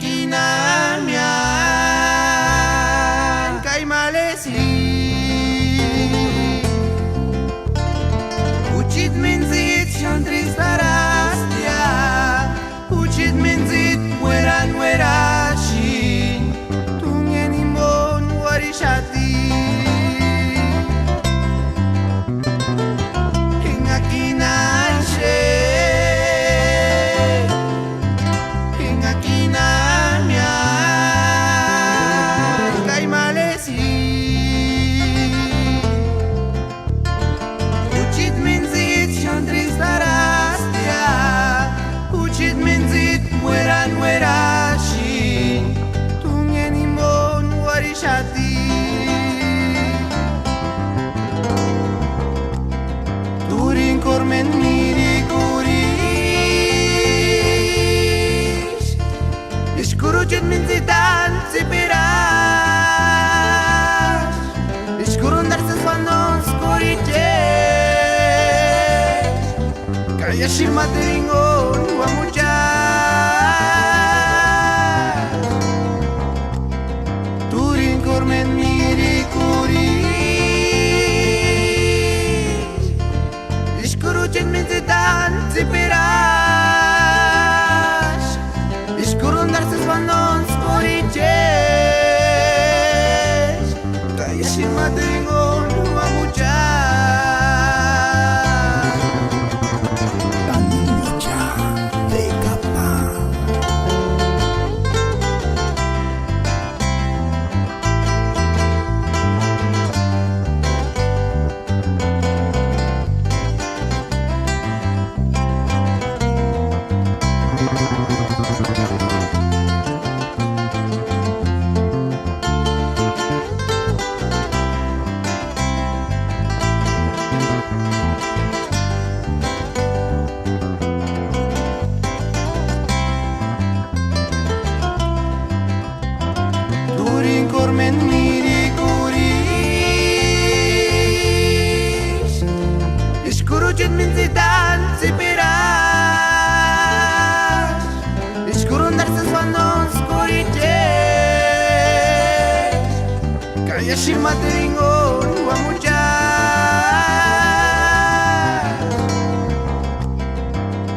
kinamian kay malesi Uchit minzit shon tristarastia Uchit minzit mueran muerashi Tungen imbon warishati Hinga kinanshe Hinga kinamian kay malesi Uchit minzit shon tristarastia Uchit minzit mueran muerashi Tungen imbon warishati Turin kormen miri kurish Ishkuruchit minzitan zipirash Ishkurun darses vandon skorichesh Kaya shirmateringon wamuchas Turin kormen miri kurish Ishkuruchit minzitan zipirash Ishkurun darses vandon skorichesh Kaya shirmateringon wamuchas La niña de capa. Turin kormen miri kurish Ishkuruchit minzitan zipirash Ishkurun darses vandon skorichesh Kaya shirmateringon wamuchas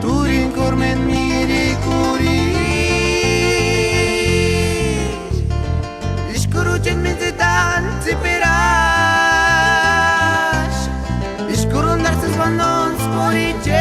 Turin kormen miri kurish Ishkuruchit minzitan zipirash Ishkurun darses vandon skorichesh